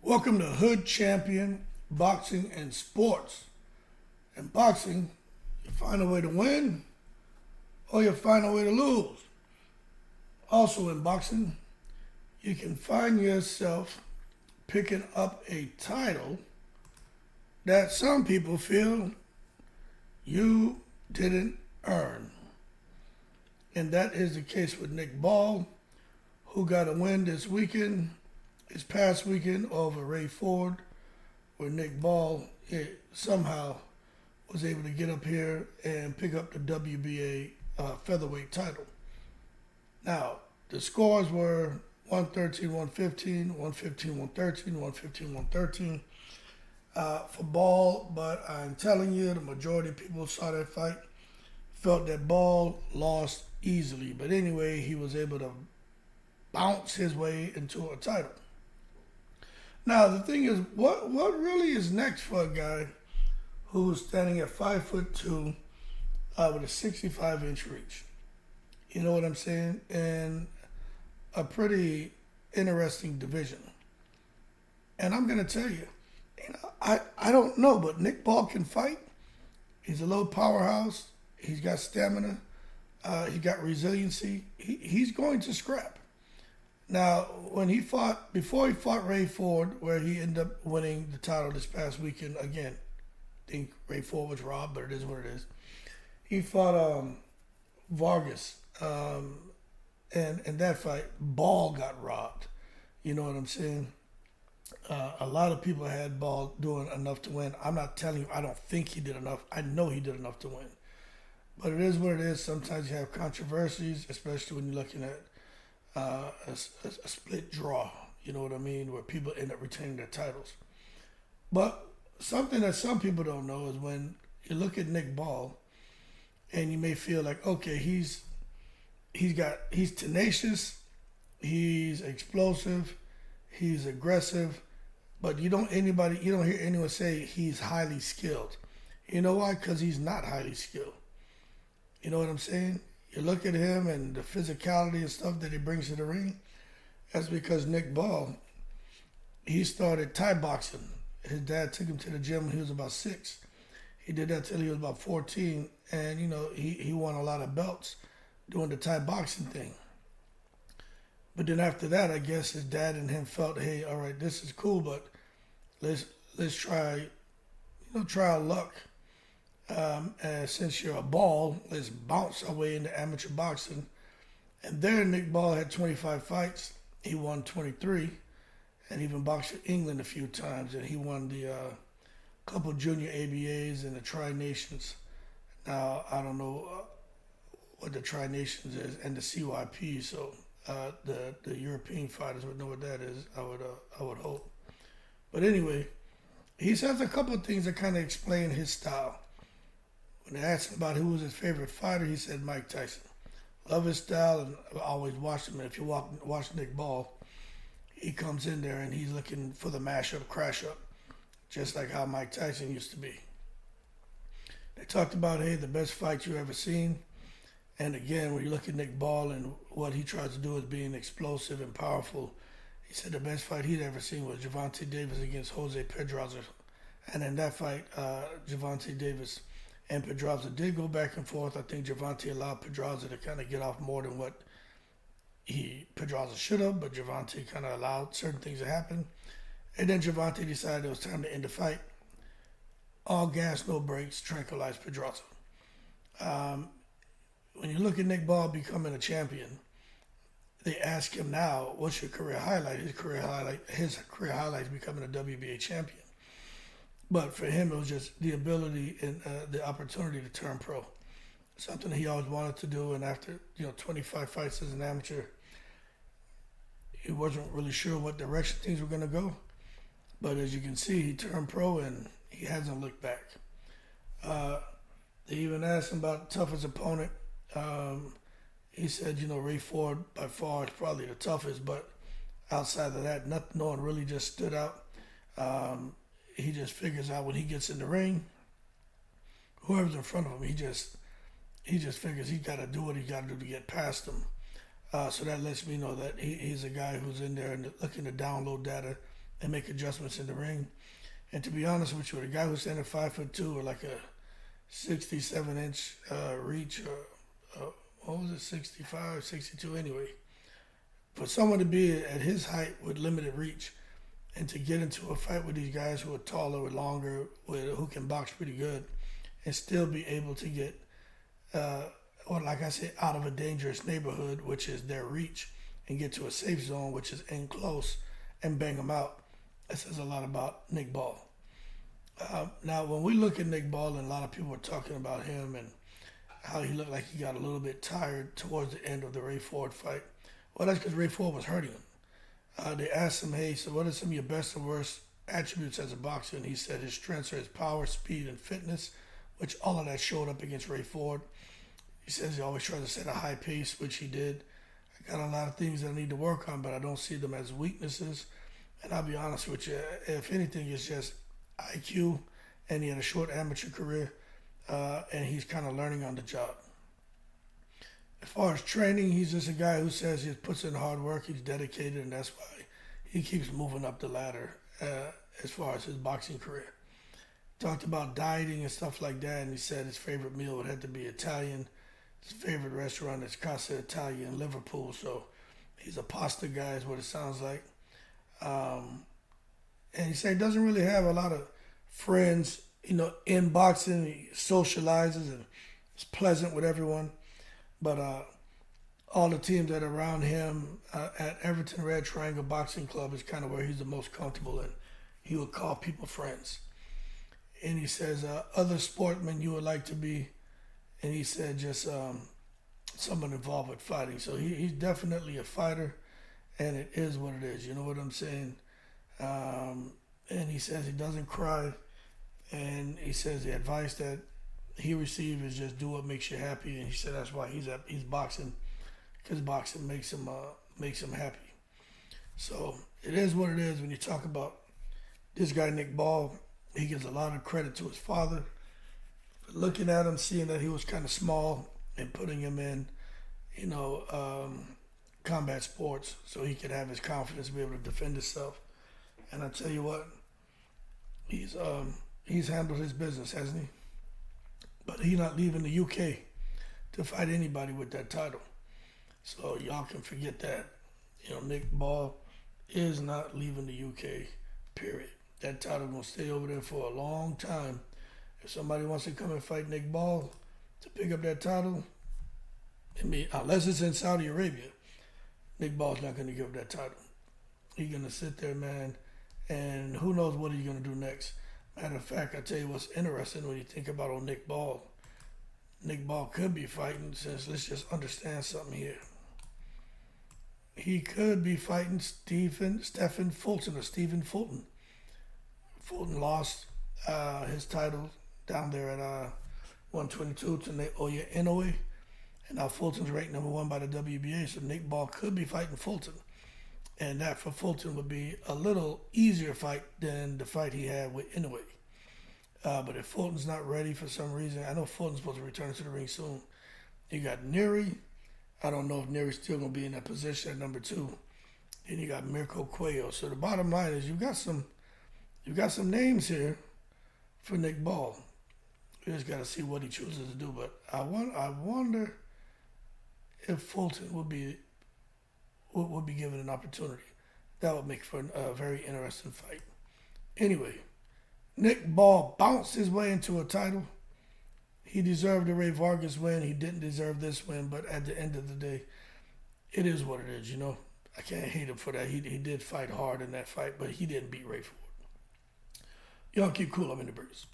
Welcome to Hood Champion Boxing and Sports. In boxing, you find a way to win or you find a way to lose. Also in boxing, you can find yourself picking up a title that some people feel you didn't earn. And that is the case with Nick Ball, who got a win this past weekend over Ray Ford, where Nick Ball somehow was able to get up here and pick up the WBA featherweight title. Now, the scores were 113, 115, 115, 113, 115, 113 for Ball, but I'm telling you, the majority of people who saw that fight felt that Ball lost easily. But anyway, he was able to bounce his way into a title. Now, the thing is, what really is next for a guy who's standing at 5'2" with a 65-inch reach? You know what I'm saying? And a pretty interesting division. And I'm going to tell you, I don't know, but Nick Ball can fight. He's a little powerhouse. He's got stamina. He got resiliency. He's going to scrap. Now, before he fought Ray Ford, where he ended up winning the title this past weekend, again, I think Ray Ford was robbed, but it is what it is. He fought Vargas, and in that fight, Ball got robbed. You know what I'm saying? A lot of people had Ball doing enough to win. I'm not telling you I don't think he did enough. I know he did enough to win. But it is what it is. Sometimes you have controversies, especially when you're looking at a split draw, you know what I mean, where people end up retaining their titles. But something that some people don't know is when you look at Nick Ball, and you may feel like, okay, he's tenacious, he's explosive, he's aggressive, but you don't hear anyone say he's highly skilled. You know why? Because he's not highly skilled. You know what I'm saying? You look at him and the physicality and stuff that he brings to the ring. That's because Nick Ball, he started Thai boxing. His dad took him to the gym when he was about 6. He did that till he was about 14. And, he won a lot of belts doing the Thai boxing thing. But then after that, I guess his dad and him felt, hey, all right, this is cool, but let's try our luck. And since you're a Ball, let's bounce our way into amateur boxing. And there, Nick Ball had 25 fights. He won 23, and even boxed for England a few times. And he won the couple junior ABAs and the Tri-Nations. Now, I don't know what the Tri-Nations is and the CYP, so the European fighters would know what that is, I would hope. But anyway, he says a couple of things that kind of explain his style. When they asked him about who was his favorite fighter, he said Mike Tyson. Love his style, and I always watched him. And if you watch Nick Ball, he comes in there and he's looking for the mash-up, crash-up, just like how Mike Tyson used to be. They talked about, hey, the best fight you ever seen. And again, when you look at Nick Ball and what he tries to do is being explosive and powerful, he said the best fight he'd ever seen was Gervonta Davis against Jose Pedraza. And in that fight, Gervonta Davis and Pedraza did go back and forth. I think Gervonta allowed Pedraza to kind of get off more than what Pedraza should have, but Gervonta kind of allowed certain things to happen. And then Gervonta decided it was time to end the fight. All gas, no brakes, tranquilized Pedraza. When you look at Nick Ball becoming a champion, they ask him now, what's your career highlight? His career highlight is becoming a WBA champion. But for him, it was just the ability and the opportunity to turn pro. Something he always wanted to do. And after 25 fights as an amateur, he wasn't really sure what direction things were going to go. But as you can see, he turned pro and he hasn't looked back. They even asked him about the toughest opponent. He said, Ray Ford by far is probably the toughest, but outside of that, no one really just stood out. He just figures out when he gets in the ring, whoever's in front of him, he just figures he got to do what he got to do to get past them. So that lets me know that he's a guy who's in there and looking to download data and make adjustments in the ring. And to be honest with you, the guy who's standing 5'2" or like a 67-inch reach, or what was it, 65, 62 anyway. For someone to be at his height with limited reach and to get into a fight with these guys who are taller, with longer, who can box pretty good, and still be able to get, or like I said, out of a dangerous neighborhood, which is their reach, and get to a safe zone, which is in close, and bang them out. That says a lot about Nick Ball. Now, when we look at Nick Ball, and a lot of people are talking about him and how he looked like he got a little bit tired towards the end of the Ray Ford fight. Well, that's because Ray Ford was hurting him. They asked him, hey, so what are some of your best and worst attributes as a boxer? And he said his strengths are his power, speed, and fitness, which all of that showed up against Ray Ford. He says he always tries to set a high pace, which he did. I got a lot of things that I need to work on, but I don't see them as weaknesses. And I'll be honest with you, if anything, it's just IQ, and he had a short amateur career, and he's kind of learning on the job. As far as training, he's just a guy who says he puts in hard work, he's dedicated, and that's why he keeps moving up the ladder as far as his boxing career. Talked about dieting and stuff like that, and he said his favorite meal would have to be Italian. His favorite restaurant is Casa Italia in Liverpool, so he's a pasta guy is what it sounds like. And he said he doesn't really have a lot of friends, in boxing. He socializes and is pleasant with everyone. But all the teams that are around him at Everton Red Triangle Boxing Club is kind of where he's the most comfortable in. He would call people friends. And he says, other sportsmen you would like to be, and he said just someone involved with fighting. So he's definitely a fighter, and it is what it is. You know what I'm saying? And he says he doesn't cry, and he says the advice that he received is just do what makes you happy, and he said that's why he's boxing, because boxing makes him happy. So it is what it is when you talk about this guy Nick Ball. He gives a lot of credit to his father. Looking at him, seeing that he was kind of small, and putting him in, combat sports so he could have his confidence to be able to defend himself. And I tell you what, he's handled his business, hasn't he? But he's not leaving the UK to fight anybody with that title. So y'all can forget that. Nick Ball is not leaving the UK, period. That title gonna stay over there for a long time. If somebody wants to come and fight Nick Ball to pick up that title, unless it's in Saudi Arabia, Nick Ball's not gonna give up that title. He's gonna sit there, man, and who knows what he's gonna do next. Matter of fact, I tell you what's interesting when you think about old Nick Ball. Nick Ball could be fighting, since let's just understand something here. He could be fighting Stephen Fulton or Stephen Fulton. Fulton lost his title down there at 122 to Naoya Inoue. And now Fulton's ranked number 1 by the WBA, so Nick Ball could be fighting Fulton. And that for Fulton would be a little easier fight than the fight he had with Inoue. But if Fulton's not ready for some reason, I know Fulton's supposed to return to the ring soon. You got Nery. I don't know if Nery's still going to be in that position at number 2. Then you got Mirko Cuello. So the bottom line is you got some names here for Nick Ball. We just got to see what he chooses to do. But I wonder if Fulton would be given an opportunity. That would make for a very interesting fight. Anyway, Nick Ball bounced his way into a title. He deserved the Ray Vargas win. He didn't deserve this win, but at the end of the day, it is what it is, I can't hate him for that. He did fight hard in that fight, but he didn't beat Ray Ford. Y'all keep cool. I'm in the breeze.